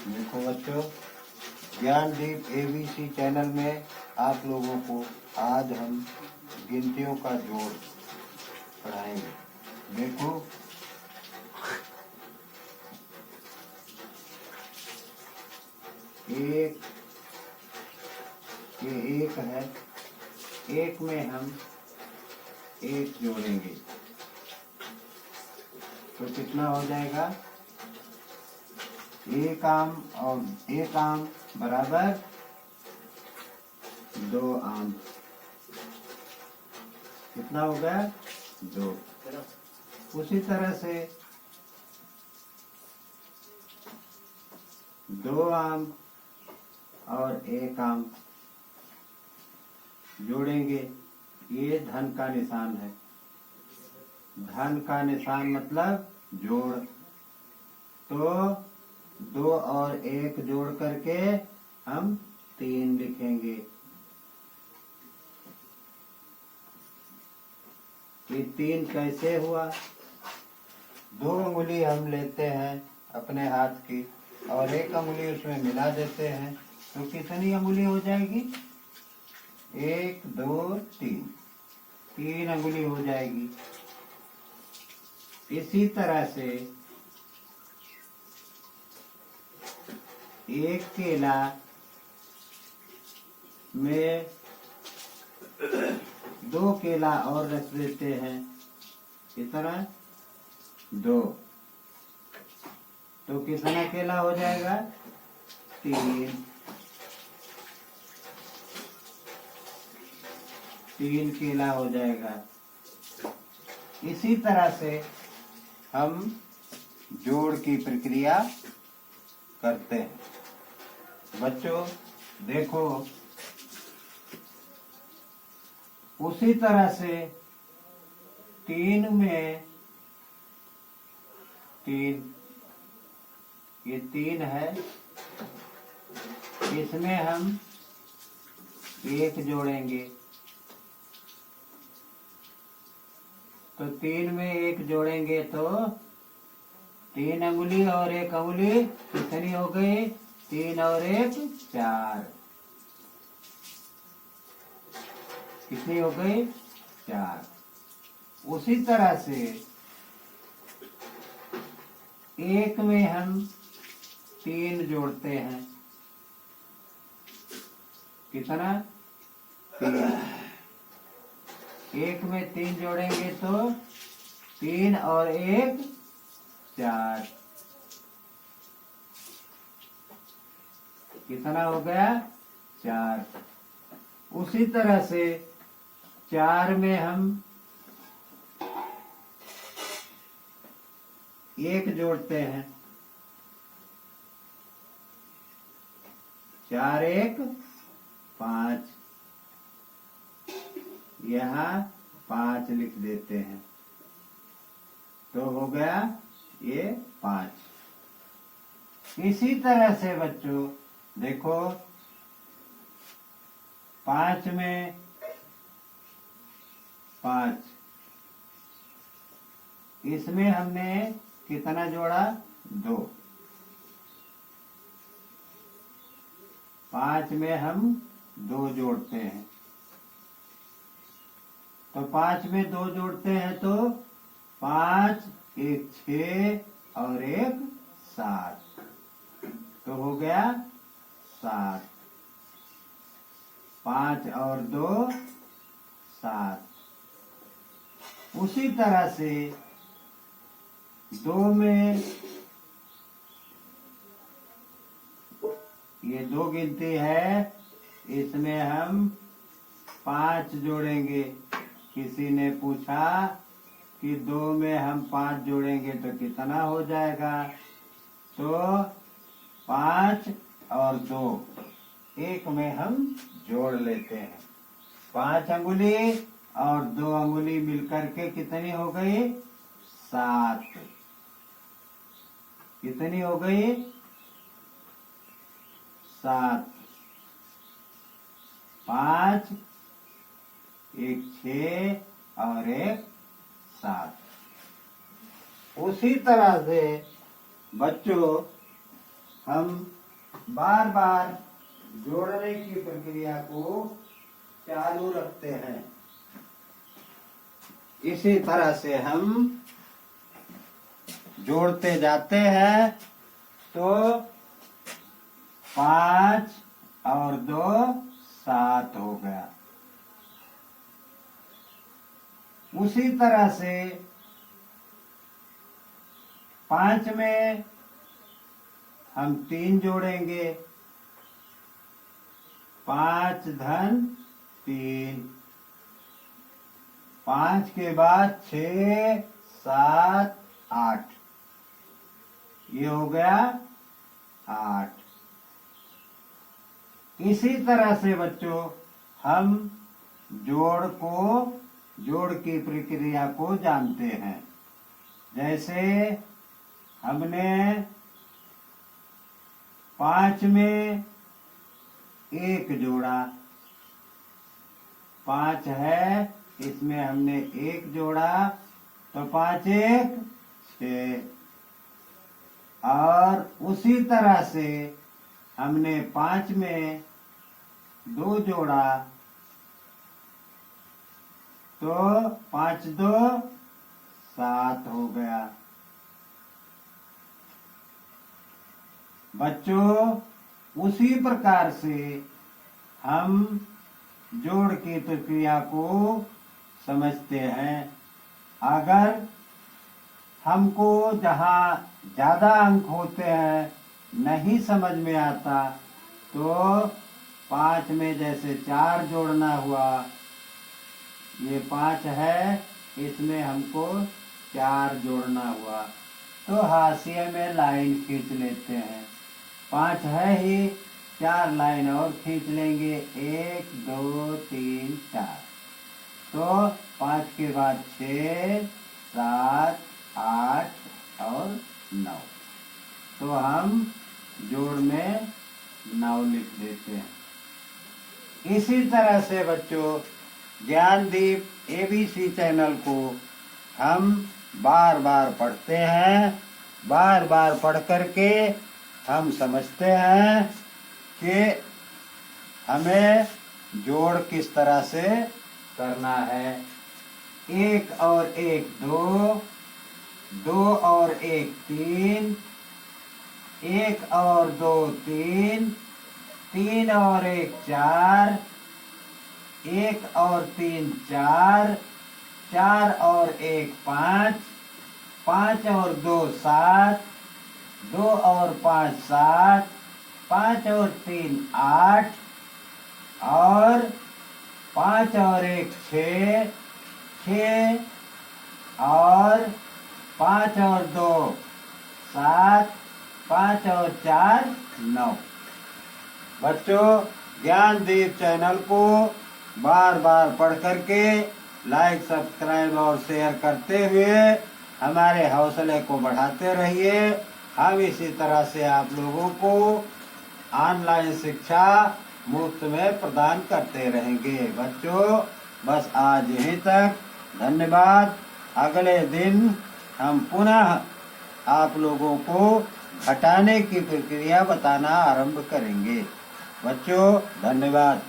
देखो बच्चों, Gyandeep ABC channel में आप लोगों को आज हम गिनतियों का जोड़ पढ़ाएंगे। देखो, एक, ये एक है, एक में हम एक जोड़ेंगे तो कितना हो जाएगा? एक आम और एक आम बराबर 2 आम। कितना हो गया? 2। उसी तरह से 2 आम और 1 आम जोड़ेंगे। ये धन का निशान है। धन का निशान मतलब जोड़। तो 2 और 1 जोड़ करके हम 3 लिखेंगे। ये 3 कैसे हुआ? 2 उंगली हम लेते हैं अपने हाथ की और 1 उंगली उसमें मिला देते हैं तो कितनी उंगली हो जाएगी? 1 2 3, 3 उंगली हो जाएगी। इसी तरह से एक केला में 2 केला और रख देते हैं, कितना? 2। तो कितना केला हो जाएगा? 3। 3 केला हो जाएगा। इसी तरह से हम जोड़ की प्रक्रिया करते हैं। बच्चों देखो, उसी तरह से 3 में 3, ये 3 है, इसमें हम 1 जोड़ेंगे तो 3 में 1 जोड़ेंगे तो 3 अंगुली और 1 अंगुली कितनी हो गई? 3 और 1 4। कितनी हो गई? 4। उसी तरह से 1 में हम 3 जोड़ते हैं, कितना? 3। 1 में 3 जोड़ेंगे तो 3 और 1 4। कितना हो गया? 4। उसी तरह से 4 में हम 1 जोड़ते हैं, 4 1 5, यहाँ 5 लिख देते हैं तो हो गया ये 5। इसी तरह से बच्चों देखो, 5 में 5, इसमें हमने कितना जोड़ा? 2। 5 में हम 2 जोड़ते हैं तो 5 में 2 जोड़ते हैं तो 5 1 6 और 1 7, तो हो गया 7। 5 और 2 7। उसी तरह से 2 में, ये 2 गिनती है, इसमें हम 5 जोड़ेंगे। किसी ने पूछा कि 2 में हम 5 जोड़ेंगे तो कितना हो जाएगा? तो 5 और 2 1 में हम जोड़ लेते हैं। 5 अंगुली और 2 अंगुली मिलकर के कितनी हो गई? 7। कितनी हो गई? 7। 5 1 6 और 1 7। उसी तरह से बच्चों हम बार बार जोड़ने की प्रक्रिया को चालू रखते हैं। इसी तरह से हम जोड़ते जाते हैं तो 5 और 2 7 हो गया। उसी तरह से 5 में हम 3 जोड़ेंगे, 5 धन 3, 5 के बाद 6 7 8, ये हो गया 8। इसी तरह से बच्चों हम जोड़ की प्रक्रिया को जानते हैं। जैसे हमने 5 में 1 जोड़ा, 5 है, इसमें हमने 1 जोड़ा तो 5 1 6। और उसी तरह से हमने 5 में 2 जोड़ा तो 5 2 7 हो गया। बच्चों उसी प्रकार से हम जोड़ की प्रक्रिया को समझते हैं। अगर हमको जहाँ ज्यादा अंक होते हैं नहीं समझ में आता तो 5 में जैसे 4 जोड़ना हुआ, ये 5 है, इसमें हमको 4 जोड़ना हुआ तो हाशिए में लाइन खींच लेते हैं। 5 है ही, 4 लाइन और खींच लेंगे, 1 2 3 4। तो 5 के बाद 6 7 8 और 9, तो हम जोड़ में 9 लिख देते हैं। इसी तरह से बच्चों ज्ञानदीप ABC चैनल को हम बार बार पढ़ते हैं, बार बार पढ़ करके हम समझते हैं कि हमें जोड़ किस तरह से करना है। 1 और 1 2, 2 और 1 3, 1 और 2 3, 3 और 1 4, 1 और 3 4, 4 और 1 5, 5 और 2 7, 2 और 5 7, 5 और 3 8, और 5 और 1 6, 6 और 5 और 2 7, 5 और 4 9। बच्चों ज्ञानदीप चैनल को बार बार पढ़ करके लाइक सब्सक्राइब और शेयर करते हुए हमारे हौसले को बढ़ाते रहिए। हम इसी तरह से आप लोगों को ऑनलाइन शिक्षा मुफ्त में प्रदान करते रहेंगे। बच्चों बस आज यहीं तक, धन्यवाद। अगले दिन हम पुनः आप लोगों को घटाने की प्रक्रिया बताना आरंभ करेंगे। बच्चों धन्यवाद।